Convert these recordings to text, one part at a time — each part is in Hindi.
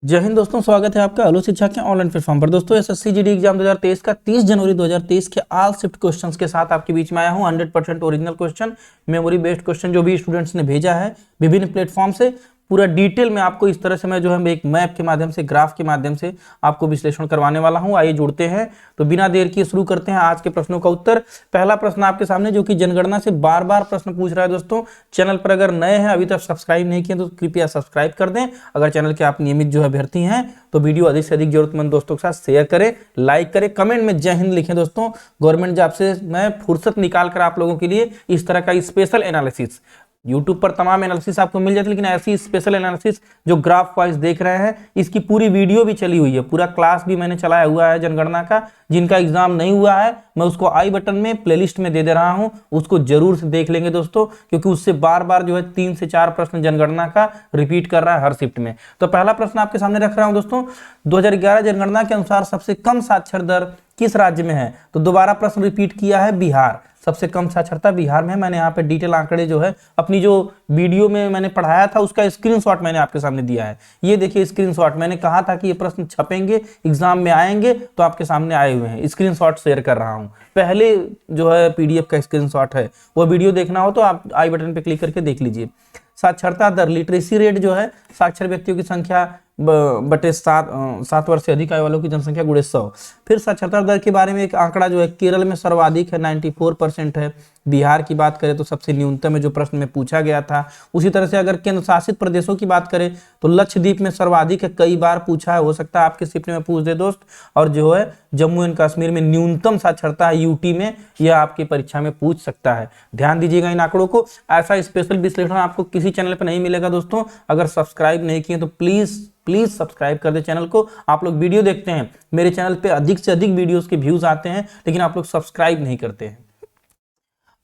जय हिंद दोस्तों, स्वागत है आपका आलो शिक्षा के ऑनलाइन प्लेटफॉर्म पर। दोस्तों एसएससी जीडी एग्जाम 2023 का 30 जनवरी 2023 के ऑल शिफ्ट क्वेश्चंस के साथ आपके बीच में आया हूं। 100% original question, memory based question जो भी स्टूडेंट्स ने भेजा है विभिन्न प्लेटफॉर्म से, पूरा डिटेल में आपको इस तरह से मैं जो है एक मैप के माध्यम से, ग्राफ के माध्यम से आपको विश्लेषण करवाने वाला हूं। आइए जुड़ते हैं, तो बिना देर किए शुरू करते हैं आज के प्रश्नों का उत्तर। पहला प्रश्न आपके सामने जो कि जनगणना से बार बार प्रश्न पूछ रहा है। दोस्तों चैनल पर अगर नए हैं, अभी तक सब्सक्राइब नहीं किए तो कृपया सब्सक्राइब कर दें। अगर चैनल के आप नियमित जो है अभ्यर्थी हैं तो वीडियो अधिक से अधिक जरूरतमंद दोस्तों के साथ शेयर करें, लाइक करें, कमेंट में जय हिंद लिखें। दोस्तों गवर्नमेंट जॉब से मैं फुर्सत निकाल कर आप लोगों के लिए इस तरह का स्पेशल एनालिसिस, यूट्यूब पर तमाम एनालिसिस आपको मिल जाती है, लेकिन ऐसी स्पेशल एनालिसिस जो ग्राफ वाइज देख रहे हैं, इसकी पूरी वीडियो भी चली हुई है, पूरा क्लास भी मैंने चलाया हुआ है जनगणना का। जिनका एग्जाम नहीं हुआ है मैं उसको आई बटन में प्लेलिस्ट में दे रहा हूं, उसको जरूर से देख लेंगे दोस्तों, क्योंकि उससे बार बार जो है 3 से 4 प्रश्न जनगणना का रिपीट कर रहा है हर शिफ्ट में। तो पहला प्रश्न आपके सामने रख रहा हूं दोस्तों, 2011 जनगणना के अनुसार सबसे कम साक्षर दर किस राज्य में है? तो दोबारा प्रश्न रिपीट किया है, बिहार। सबसे कम साक्षरता बिहार में है। मैंने यहाँ पे डिटेल आंकड़े जो है अपनी जो वीडियो में मैंने पढ़ाया था उसका स्क्रीनशॉट मैंने आपके सामने दिया है। ये देखिए स्क्रीनशॉट, मैंने कहा था कि ये प्रश्न छपेंगे, एग्जाम में आएंगे, तो आपके सामने आए हुए हैं। स्क्रीनशॉट शेयर कर रहा हूँ, पहले जो है पीडीएफ का स्क्रीनशॉट है। वो वीडियो देखना हो तो आप आई बटन पे क्लिक करके देख लीजिए। साक्षरता दर, लिटरेसी रेट जो है साक्षर व्यक्तियों की संख्या बटे 7 वर्ष से अधिक आयु वालों की जनसंख्या गुणे 100। फिर साक्षरता दर के बारे में एक आंकड़ा जो है, केरल में सर्वाधिक है 94% है। बिहार की बात करें तो सबसे न्यूनतम है, जो प्रश्न में पूछा गया था। उसी तरह से अगर केंद्र शासित प्रदेशों की बात करें तो लक्षद्वीप में सर्वाधिक है, कई बार पूछा है, हो सकता है आपके शिफ्ट में पूछ दे दोस्त। और जो है जम्मू एंड कश्मीर में न्यूनतम साक्षरता है, यूटी में, यह आपकी परीक्षा में पूछ सकता है। ध्यान दीजिएगा इन आंकड़ों को। ऐसा स्पेशल विश्लेषण आपको किसी चैनल पर नहीं मिलेगा दोस्तों। अगर सब्सक्राइब नहीं किए तो प्लीज सब्सक्राइब कर दे चैनल को। आप लोग वीडियो देखते हैं, मेरे चैनल पे अधिक से अधिक वीडियोस के व्यूज आते हैं, लेकिन आप लोग सब्सक्राइब नहीं करते हैं।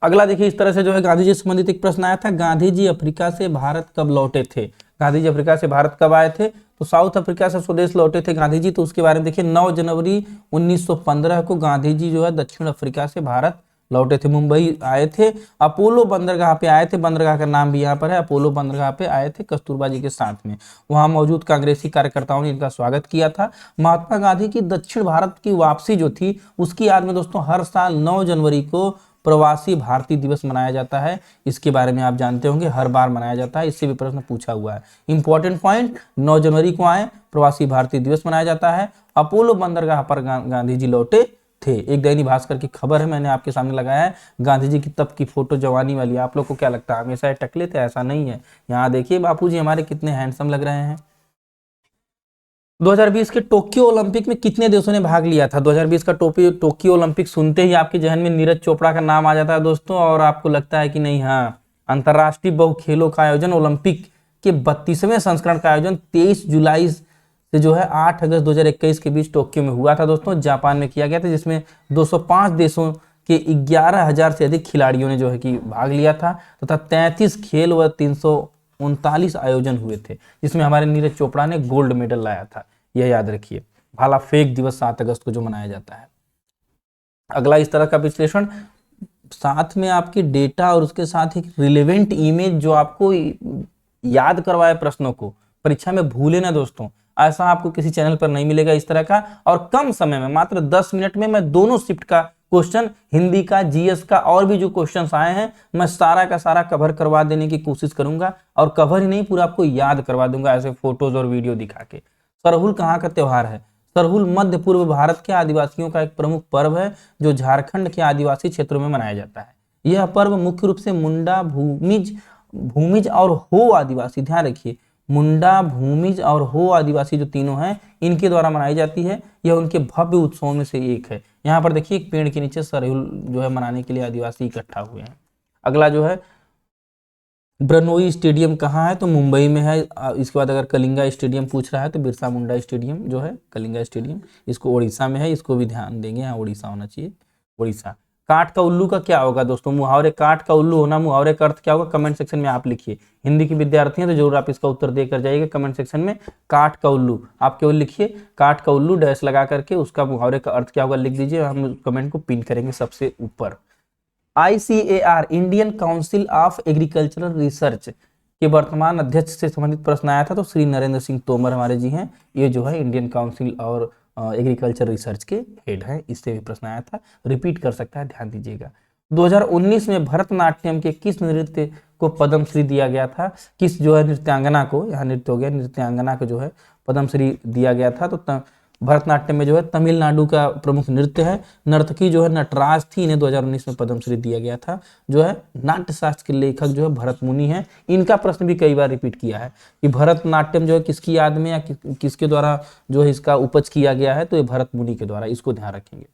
अगला देखिए इस तरह से जो है गांधी जी से संबंधित एक प्रश्न आया था, गांधी जी अफ्रीका से भारत कब लौटे थे? गांधी जी अफ्रीका से भारत कब आए थे? तो साउथ अफ्रीका से स्वदेश लौटे थे गांधी जी। तो उसके बारे में देखिए, 9 जनवरी 1915 को गांधी जी जो है दक्षिण अफ्रीका से भारत लौटे थे, मुंबई आए थे। अपोलो बंदरगाह पे आए थे, बंदरगाह का नाम भी यहाँ पर है, अपोलो बंदरगाह पे आए थे कस्तूरबा जी के साथ में। वहां मौजूद कांग्रेसी कार्यकर्ताओं ने इनका स्वागत किया था। महात्मा गांधी की दक्षिण भारत की वापसी जो थी, उसकी याद में दोस्तों हर साल 9 जनवरी को प्रवासी भारतीय दिवस मनाया जाता है। इसके बारे में आप जानते होंगे, हर बार मनाया जाता है, इससे भी प्रश्न पूछा हुआ है। इंपॉर्टेंट पॉइंट, 9 जनवरी को आए, प्रवासी भारतीय दिवस मनाया जाता है, अपोलो बंदरगाह पर गांधी जी लौटे थे। एक दैनिक भास्कर की खबर है, मैंने आपके सामने लगाया है। गांधी जी की तब की फोटो जवानी वाली। आप लोग को क्या लगता है हमेशा टकले थे? ऐसा नहीं है। यहाँ देखिए बापूजी हमारे कितने हैंडसम लग रहे हैं। 2020 के टोक्यो ओलंपिक में कितने देशों ने भाग लिया था? 2020 का टोक्यो ओलंपिक सुनते ही आपके जहन में नीरज चोपड़ा का नाम आ जाता है दोस्तों, और आपको लगता है कि नहीं, हाँ, अंतर्राष्ट्रीय बहु खेलों का आयोजन, ओलंपिक के 32वें संस्करण का आयोजन 23 जुलाई से जो है 8 अगस्त 2021 के बीच टोक्यो में हुआ था दोस्तों, जापान में किया गया था, जिसमें 205 देशों के 11,000 से अधिक खिलाड़ियों ने जो है कि भाग लिया था, तथा 33 खेल व 339 आयोजन हुए थे, जिसमें हमारे नीरज चोपड़ा ने गोल्ड मेडल लाया था। यह याद रखिए। भाला फेंक दिवस 7 अगस्त को जो मनाया जाता है। अगला इस तरह का विश्लेषण, साथ में आपकी डेटा और उसके साथ एक रिलेवेंट इमेज जो आपको याद करवाए प्रश्नों को, परीक्षा में भूले ना दोस्तों। ऐसा आपको किसी चैनल पर नहीं मिलेगा इस तरह का। और कम समय में, मात्र 10 मिनट में मैं दोनों शिफ्ट का क्वेश्चन, हिंदी का, जीएस का, और भी जो क्वेश्चंस आए हैं, मैं सारा का सारा कवर करवा देने की कोशिश करूंगा। और कवर ही नहीं, पूरा आपको याद करवा दूंगा ऐसे फोटोज और वीडियो दिखा के। सरहुल कहाँ का त्योहार है? सरहुल मध्य पूर्व भारत के आदिवासियों का एक प्रमुख पर्व है, जो झारखंड के आदिवासी क्षेत्रों में मनाया जाता है। यह पर्व मुख्य रूप से मुंडा, भूमिज और हो आदिवासी, ध्यान रखिए, मुंडा, भूमिज और हो आदिवासी जो तीनों हैं, इनके द्वारा मनाई जाती है। यह उनके भव्य उत्सवों में से एक है। यहाँ पर देखिए एक पेड़ के नीचे सरहुल जो है मनाने के लिए आदिवासी इकट्ठा हुए हैं। अगला जो है, ब्रनोई स्टेडियम कहाँ है? तो मुंबई में है। इसके बाद अगर कलिंगा स्टेडियम पूछ रहा है तो बिरसा मुंडा स्टेडियम जो है, कलिंगा स्टेडियम, इसको उड़ीसा में है। इसको भी ध्यान देंगे, यहाँ उड़ीसा होना चाहिए, उड़ीसा। काठ का उल्लू का क्या होगा दोस्तों? मुहावरे, काठ का उल्लू होना, मुहावरे का अर्थ क्या होगा? कमेंट सेक्शन में आप लिखिए। हिंदी के विद्यार्थी हैं तो जरूर आप इसका उत्तर देकर जाइएगा कमेंट सेक्शन में। काठ का उल्लू आप केवल लिखिए, काठ का उल्लू डैश लगा करके उसका मुहावरे का अर्थ क्या होगा लिख दीजिए। हम कमेंट को पिन करेंगे सबसे ऊपर। ICAR, Indian council of agricultural research, के वर्तमान अध्यक्ष से संबंधित प्रश्न आया था, तो श्री नरेंद्र सिंह तोमर हमारे जी हैं, ये जो है इंडियन काउंसिल और एग्रीकल्चर रिसर्च के हेड हैं, इससे भी प्रश्न आया था, रिपीट कर सकता है, ध्यान दीजिएगा। 2019 में भरतनाट्यम के किस नृत्य को पद्मश्री दिया गया था? किस जो है नृत्यांगना को, यहाँ नृत्य हो गया, नृत्यांगना को जो है पद्मश्री दिया गया था? तो भरतनाट्यम में जो है तमिलनाडु का प्रमुख नृत्य है, नर्तकी जो है नटराज थी, इन्हें 2019 में पद्मश्री दिया गया था। जो है नाट्यशास्त्र के लेखक जो है भरत मुनि हैं। इनका प्रश्न भी कई बार रिपीट किया है कि भरतनाट्यम जो है किसकी याद में या किसके द्वारा जो है इसका उपज किया गया है, तो ये भरत मुनि के द्वारा, इसको ध्यान रखेंगे।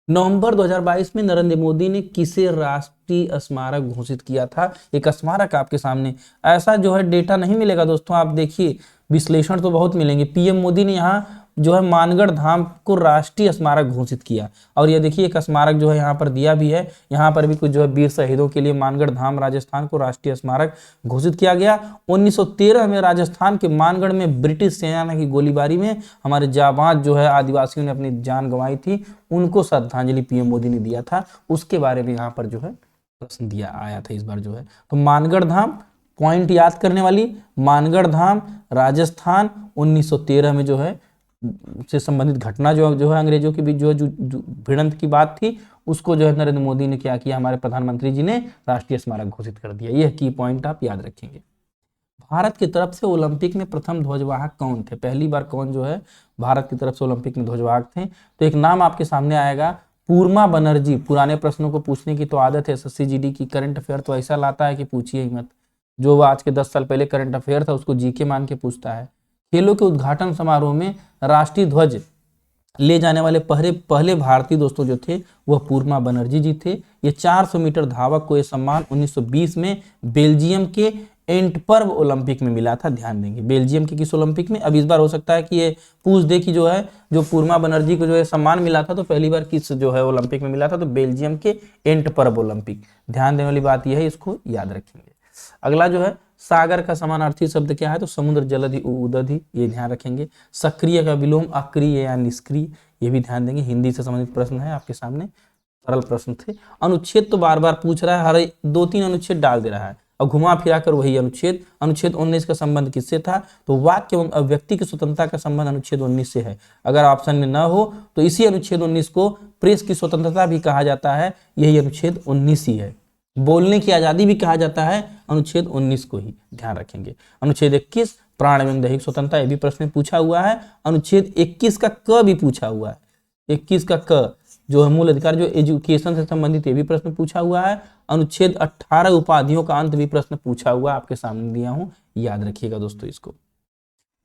नवंबर 2022 में नरेंद्र मोदी ने किसे राष्ट्रीय स्मारक घोषित किया था? एक स्मारक आपके सामने, ऐसा जो है डेटा नहीं मिलेगा दोस्तों, आप देखिए विश्लेषण तो बहुत मिलेंगे। पीएम मोदी ने यहाँ जो है मानगढ़ धाम को राष्ट्रीय स्मारक घोषित किया, और ये देखिए एक स्मारक जो है यहाँ पर दिया भी है, यहाँ पर भी कुछ जो है वीर शहीदों के लिए मानगढ़ धाम राजस्थान को राष्ट्रीय स्मारक घोषित किया गया। 1913 में राजस्थान के मानगढ़ में ब्रिटिश सेना की गोलीबारी में हमारे जाबाज जो है आदिवासियों ने अपनी जान गंवाई थी, उनको श्रद्धांजलि पीएम मोदी ने दिया था, उसके बारे में यहाँ पर जो है प्रश्न दिया आया था इस बार जो है। तो मानगढ़ धाम पॉइंट याद करने वाली, मानगढ़ धाम राजस्थान 1913 में जो है से संबंधित घटना जो है अंग्रेजों के बीच जो भिड़ंत की बात थी, उसको जो है नरेंद्र मोदी ने क्या किया, हमारे प्रधानमंत्री जी ने राष्ट्रीय स्मारक घोषित कर दिया। यह की पॉइंट आप याद रखेंगे। भारत की तरफ से ओलंपिक में प्रथम ध्वजवाहक कौन थे? पहली बार कौन जो है भारत की तरफ से ओलंपिक में ध्वजवाहक थे? तो एक नाम आपके सामने आएगा, पूर्मा बनर्जी। पुराने प्रश्नों को पूछने की तो आदत है एसएससी जीडी की, करंट अफेयर तो ऐसा लाता है कि पूछिए ही मत। जो आज के 10 साल पहले करंट अफेयर था उसको जीके मान के पूछता है। खेलों के उद्घाटन समारोह में राष्ट्रीय ध्वज ले जाने वाले पहले भारतीय दोस्तों जो थे वह पूर्मा बनर्जी जी थे। ये 400 मीटर धावक को यह सम्मान 1920 में बेल्जियम के एंटवर्प ओलंपिक में मिला था। ध्यान देंगे बेल्जियम के किस ओलंपिक में। अब इस बार हो सकता है कि ये पूछ दे कि जो है जो पूर्मा बनर्जी को जो है सम्मान मिला था तो पहली बार किस जो है ओलंपिक में मिला था, तो बेल्जियम के एंटवर्प ओलंपिक। ध्यान देने वाली बात यह है, इसको याद रखेंगे। अगला जो है सागर का समानार्थी शब्द क्या है? तो समुद्र, जलधि, उदधि, ये ध्यान रखेंगे। सक्रिय का विलोम अक्रिय या निष्क्रिय, ये भी ध्यान देंगे। हिंदी से संबंधित प्रश्न है आपके सामने, सरल प्रश्न थे। अनुच्छेद तो बार बार पूछ रहा है, हर 2-3 अनुच्छेद डाल दे रहा है और घुमा फिरा कर वही अनुच्छेद। अनुच्छेद 19 का संबंध किससे था? तो वाक्य एवं अभिव्यक्ति की स्वतंत्रता का संबंध अनुच्छेद 19 से है। अगर ऑप्शन में न हो तो इसी अनुच्छेद 19 को प्रेस की स्वतंत्रता भी कहा जाता है, यही अनुच्छेद 19 ही है। बोलने की आजादी भी कहा जाता है अनुच्छेद 19 को ही, ध्यान रखेंगे। अनुच्छेद 21 प्राण एवं दैहिक स्वतंत्रता, ये भी प्रश्न में पूछा हुआ है। अनुच्छेद 21 का क भी पूछा हुआ है। 21 का क जो है मूल अधिकार, जो एजुकेशन से संबंधित, ये भी प्रश्न पूछा हुआ है। अनुच्छेद 18 उपाधियों का अंत भी प्रश्न पूछा हुआ है, आपके सामने दिया हूं, याद रखिएगा दोस्तों इसको।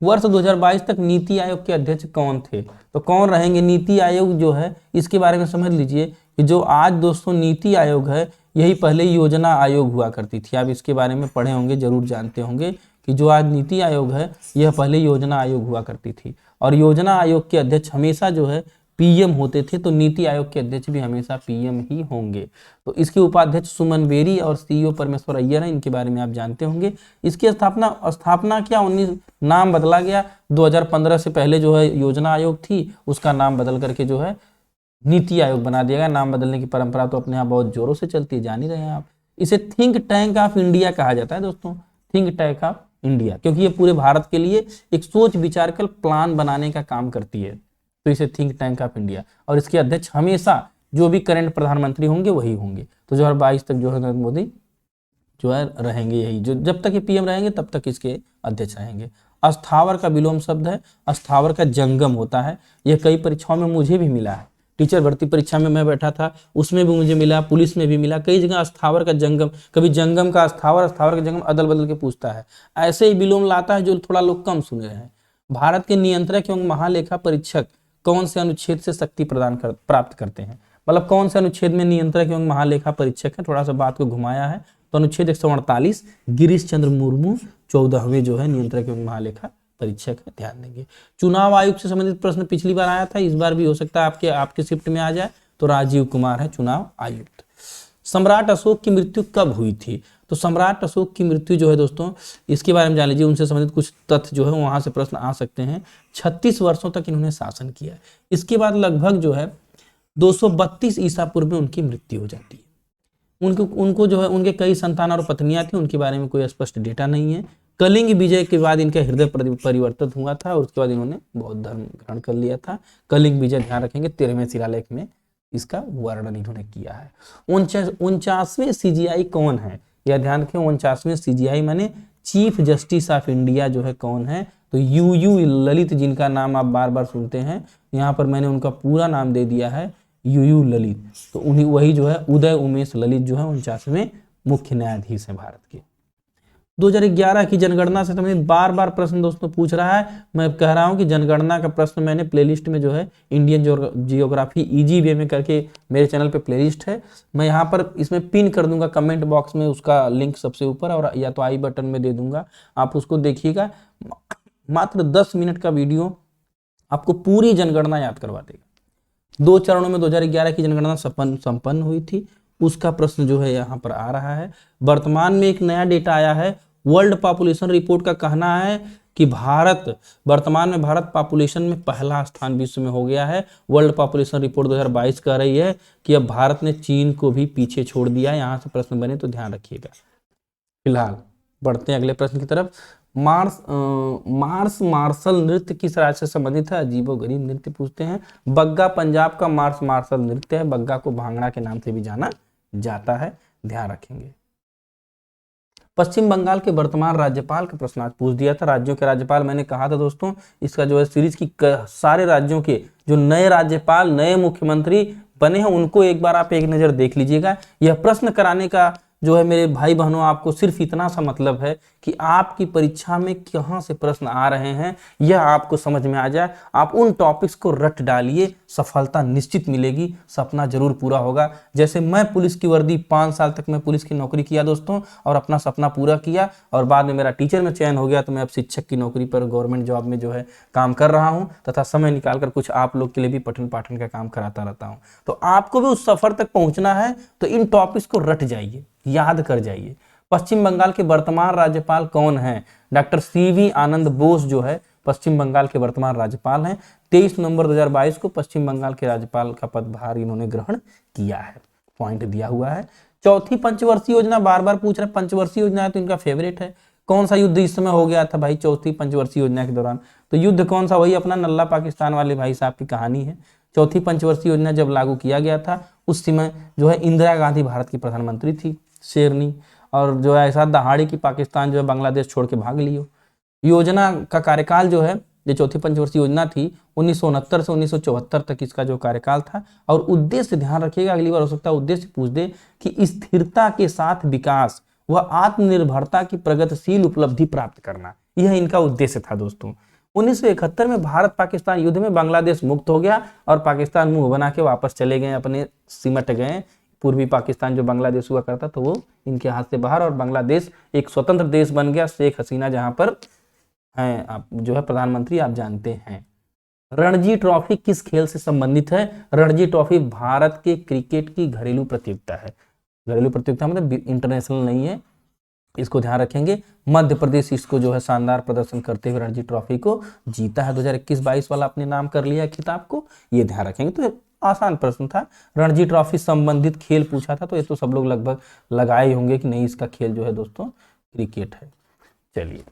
वर्ष 2022 तक नीति आयोग के अध्यक्ष कौन थे? तो कौन रहेंगे नीति आयोग जो है, इसके बारे में समझ लीजिए कि जो आज दोस्तों नीति आयोग है यही पहले योजना आयोग हुआ करती थी। आप इसके बारे में पढ़े होंगे, जरूर जानते होंगे कि जो आज नीति आयोग है यह पहले योजना आयोग हुआ करती थी, और योजना आयोग के अध्यक्ष हमेशा जो है पीएम होते थे, तो नीति आयोग के अध्यक्ष भी हमेशा पीएम ही होंगे। तो इसके उपाध्यक्ष सुमन बेरी और सीईओ परमेश्वर अय्यर हैं, इनके बारे में आप जानते होंगे। इसकी स्थापना क्या 19 नाम बदला गया। 2015 से पहले जो है योजना आयोग थी, उसका नाम बदल करके जो है नीति आयोग बना दिया गया। नाम बदलने की परंपरा तो अपने यहाँ बहुत जोरों से चलती है, जान ही रहे हैं आप। इसे थिंक टैंक ऑफ इंडिया कहा जाता है दोस्तों, थिंक टैंक ऑफ इंडिया, क्योंकि ये पूरे भारत के लिए एक सोच विचार कर प्लान बनाने का काम करती है, तो इसे थिंक टैंक ऑफ इंडिया। और इसके अध्यक्ष हमेशा जो भी करंट प्रधानमंत्री होंगे वही होंगे। तो 2022 तक जो है नरेंद्र मोदी जो है रहेंगे, यही जो जब तक ये पीएम रहेंगे तब तक इसके अध्यक्ष रहेंगे। अस्थावर का विलोम शब्द है, अस्थावर का जंगम होता है। यह कई परीक्षाओं में मुझे भी मिला है, टीचर भर्ती परीक्षा में मैं बैठा था उसमें भी मुझे मिला, पुलिस में भी मिला, कई जगह अस्थावर का जंगम, कभी जंगम का अस्थावर, अस्थावर का जंगम अदल बदल के पूछता है। ऐसे ही विलोम लाता है जो थोड़ा लोग कम सुने हैं। भारत के नियंत्रक एवं महालेखा परीक्षक कौन से अनुच्छेद से शक्ति प्राप्त करते हैं? मतलब कौन से अनुच्छेद में नियंत्रक एवं महालेखा परीक्षक है? थोड़ा सा बात को घुमाया है, तो अनुच्छेद 148 गिरीश चंद्र मुर्मू 14वें जो है नियंत्रक एवं महालेखा परीक्षक है, ध्यान देंगे। चुनाव आयोग से संबंधित प्रश्न पिछली बार आया था, इस बार भी हो सकता है आपके शिफ्ट में आ जाए, तो राजीव कुमार है चुनाव आयुक्त। सम्राट अशोक की मृत्यु कब हुई थी? तो सम्राट अशोक की मृत्यु जो है दोस्तों, इसके बारे में जान लीजिए, उनसे संबंधित कुछ तथ्य जो है वहां से प्रश्न आ सकते हैं। 36 वर्षों तक इन्होंने शासन किया। इसके बाद लगभग जो है 232 ईसा पूर्व में उनकी मृत्यु हो जाती है। उनको उनको जो है उनके कई संतान और पत्नियां थी, उनके बारे में कोई स्पष्ट डेटा नहीं है। कलिंग विजय के बाद इनका हृदय परिवर्तित हुआ था और उसके बाद इन्होंने बौद्ध धर्म ग्रहण कर लिया था। कलिंग विजय ध्यान रखेंगे 13वें शिलालेख में इसका वर्णन इन्होंने किया है। 49वें सीजीआई कौन है, यह ध्यान रखें। 49वें सीजीआई माने चीफ जस्टिस ऑफ इंडिया जो है कौन है, तो यूयू ललित, जिनका नाम आप बार बार सुनते हैं, यहाँ पर मैंने उनका पूरा नाम दे दिया है यूयू ललित। तो उन्हीं वही जो है उदय उमेश ललित जो है 49वें मुख्य न्यायाधीश हैं भारत के। 2011 की जनगणना से संबंधित बार बार प्रश्न दोस्तों पूछ रहा है। मैं कह रहा हूं कि जनगणना का प्रश्न मैंने प्लेलिस्ट में जो है इंडियन जियोग्राफी इजी वे में करके मेरे चैनल पे प्लेलिस्ट है, मैं यहाँ पर इसमें पिन कर दूंगा कमेंट बॉक्स में, उसका लिंक सबसे ऊपर, और या तो आई बटन में दे दूंगा, आप उसको देखिएगा। मात्र 10 मिनट का वीडियो आपको पूरी जनगणना याद करवा देगा। 2 चरणों में 2011 की जनगणना संपन्न हुई थी, उसका प्रश्न जो है यहाँ पर आ रहा है। वर्तमान में एक नया डेटा आया है, वर्ल्ड पॉपुलेशन रिपोर्ट का कहना है कि वर्तमान में भारत पॉपुलेशन में पहला स्थान विश्व में हो गया है। वर्ल्ड पॉपुलेशन रिपोर्ट 2022 कह रही है कि अब भारत ने चीन को भी पीछे छोड़ दिया है। यहाँ से प्रश्न बने तो ध्यान रखिएगा। फिलहाल बढ़ते हैं अगले प्रश्न की तरफ। मार्शल नृत्य किस राज्य से संबंधित है, अजीबोगरीब नृत्य पूछते हैं। बग्गा पंजाब का मार्शल नृत्य है, बग्गा को भांगड़ा के नाम से भी जाना जाता है, ध्यान रखेंगे। पश्चिम बंगाल के वर्तमान राज्यपाल का प्रश्न आज पूछ दिया था। राज्यों के राज्यपाल मैंने कहा था दोस्तों, इसका जो है सीरीज की सारे राज्यों के जो नए राज्यपाल, नए मुख्यमंत्री बने हैं, उनको एक बार आप एक नजर देख लीजिएगा। यह प्रश्न कराने का जो है मेरे भाई बहनों, आपको सिर्फ इतना सा मतलब है कि आपकी परीक्षा में कहाँ से प्रश्न आ रहे हैं यह आपको समझ में आ जाए। आप उन टॉपिक्स को रट डालिए, सफलता निश्चित मिलेगी, सपना जरूर पूरा होगा। जैसे मैं पुलिस की वर्दी 5 साल तक मैं पुलिस की नौकरी किया दोस्तों, और अपना सपना पूरा किया, और बाद में मेरा टीचर में चयन हो गया, तो मैं अब शिक्षक की नौकरी पर गवर्नमेंट जॉब में जो है काम कर रहा हूँ, तथा समय निकालकर कुछ आप लोग के लिए भी पठन पाठन का काम कराता रहता हूँ। तो आपको भी उस सफर तक पहुंचना है, तो इन टॉपिक्स को रट जाइए, याद कर जाइए। पश्चिम बंगाल के वर्तमान राज्यपाल कौन हैं, डॉक्टर सीवी आनंद बोस जो है पश्चिम बंगाल के वर्तमान राज्यपाल हैं। 23 नवंबर 2022 को पश्चिम बंगाल के राज्यपाल का पदभार इन्होंने ग्रहण किया है, पॉइंट दिया हुआ है। चौथी पंचवर्षीय योजना बार बार पूछ रहे हैं, पंचवर्षीय योजना है तो इनका फेवरेट है। कौन सा युद्ध इस समय हो गया था भाई चौथी पंचवर्षीय योजना के दौरान, तो युद्ध कौन सा, वही अपना नल्ला पाकिस्तान वाले भाई साहब की कहानी है। चौथी पंचवर्षीय योजना जब लागू किया गया था, उस समय जो है इंदिरा गांधी भारत की प्रधानमंत्री थी, शेरनी, और जो है ऐसा दहाड़ी की पाकिस्तान जो है बांग्लादेश छोड़ के भाग लियो। योजना का कार्यकाल जो है, ये चौथी पंचवर्षीय योजना थी, 1969 से 1974 तक इसका जो कार्यकाल था। और उद्देश्य ध्यान रखिएगा, अगली बार हो सकता है उद्देश्य पूछ दे कि स्थिरता के साथ विकास व आत्मनिर्भरता की प्रगतिशील उपलब्धि प्राप्त करना, यह इनका उद्देश्य था दोस्तों। 1971 में भारत पाकिस्तान युद्ध में बांग्लादेश मुक्त हो गया और पाकिस्तान मुंह बना के वापस चले गए, अपने सिमट गए। पूर्वी पाकिस्तान जो बांग्लादेश हुआ करता तो वो इनके हाथ से बाहर, और बांग्लादेश एक स्वतंत्र देश बन गया। शेख हसीना जहां पर हैं आप जो है प्रधानमंत्री, आप जानते हैं। रणजी ट्रॉफी किस खेल से संबंधित है, रणजी ट्रॉफी भारत के क्रिकेट की घरेलू प्रतियोगिता है। घरेलू प्रतियोगिता मतलब इंटरनेशनल नहीं है, इसको ध्यान रखेंगे। मध्य प्रदेश इसको जो है शानदार प्रदर्शन करते हुए रणजी ट्रॉफी को जीता है। 2021-22 वाला अपने नाम कर लिया खिताब को, ये ध्यान रखेंगे। तो आसान प्रश्न था, रणजी ट्रॉफी संबंधित खेल पूछा था, तो ये तो सब लोग लगभग लगाए होंगे कि नहीं, इसका खेल जो है दोस्तों क्रिकेट है। चलिए,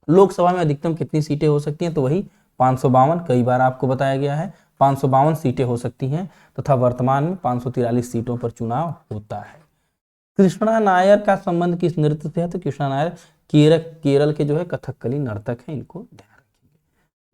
लोकसभा में अधिकतम कितनी सीटें हो सकती हैं, तो वही 552, कई बार आपको बताया गया है 552 सीटें हो सकती हैं, तथा वर्तमान में 543 सीटों पर चुनाव होता है। कृष्णा नायर का संबंध किस नृत्य से है, तो कृष्णा नायर केरल के जो है कथकली नर्तक हैं, इनको ध्यान रखिए।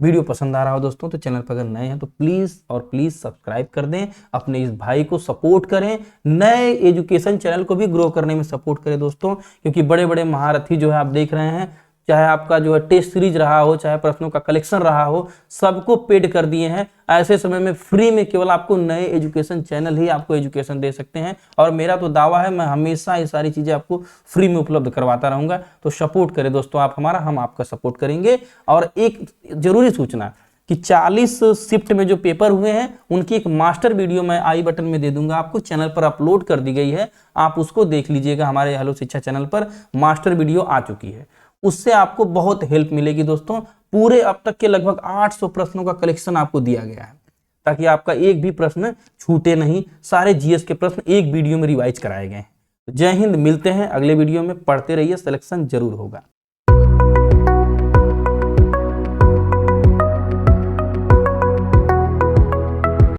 वीडियो पसंद आ रहा हो दोस्तों तो चैनल पर अगर नए हैं तो प्लीज सब्सक्राइब कर दें, अपने इस भाई को सपोर्ट करें, नए एजुकेशन चैनल को भी ग्रो करने में सपोर्ट करें दोस्तों, क्योंकि बड़े बड़े महारथी जो है आप देख रहे हैं, चाहे आपका जो है टेस्ट सीरीज रहा हो, चाहे प्रश्नों का कलेक्शन रहा हो, सबको पेड कर दिए हैं। ऐसे समय में फ्री में केवल आपको नए एजुकेशन चैनल ही आपको एजुकेशन दे सकते हैं, और मेरा तो दावा है मैं हमेशा ये सारी चीजें आपको फ्री में उपलब्ध करवाता रहूंगा। तो सपोर्ट करें दोस्तों, आप हमारा, हम आपका सपोर्ट करेंगे। और एक जरूरी सूचना कि 40 शिफ्ट में जो पेपर हुए हैं उनकी एक मास्टर वीडियो मैं आई बटन में दे दूंगा, आपको चैनल पर अपलोड कर दी गई है, आप उसको देख लीजिएगा। हमारे हेलो शिक्षा चैनल पर मास्टर वीडियो आ चुकी है, उससे आपको बहुत हेल्प मिलेगी दोस्तों। पूरे अब तक के लगभग 800 प्रश्नों का कलेक्शन आपको दिया गया है, ताकि आपका एक भी प्रश्न छूटे नहीं। सारे जीएस के प्रश्न एक वीडियो में रिवाइज कराए गए हैं। जय हिंद, मिलते हैं अगले वीडियो में। पढ़ते रहिए, सिलेक्शन जरूर होगा।